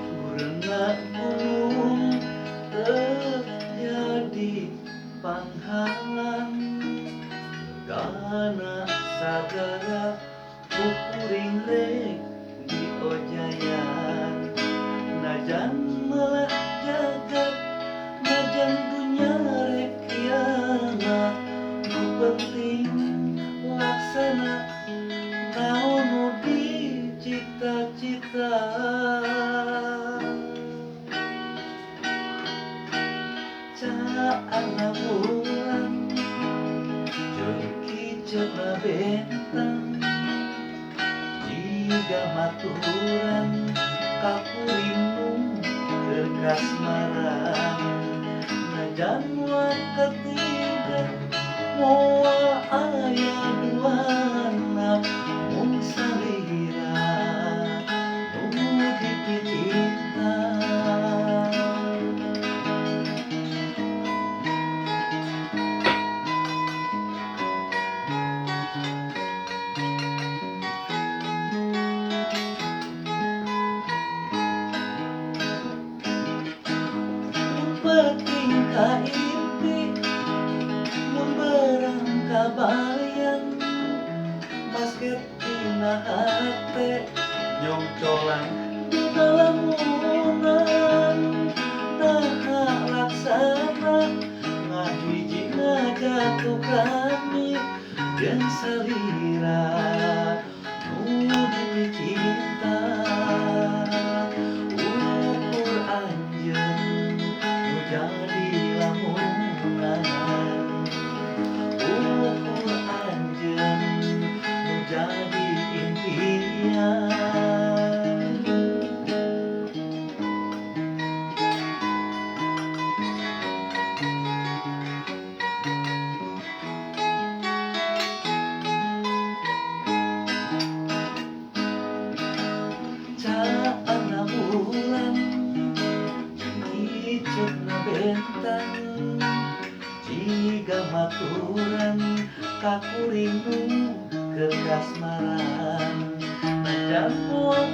Urang gunung terjadi panghalang karena sagara kuring rek diojayan najan melah jagat najan dunya rek kiamat nu penting laksana naon nu dicita-cita caana bulan jeung kiceuna bentang jiga maturan kapuringnu keur kasmaran najan wakatiga moal aya duana mung salira nu dipicinta penting kaimpi mun beurang kabayang basket tina hate nyongcolan di lalamunan taha laksana ngahiji ngajatuh kami jeung salira nu dipicinta ukur anjeun nu jadi lamunan ukur anjeun nu jadi impian caana bulan jeung kiceuna bentang jiga maturan kakuringnu keur kasmaran najan moal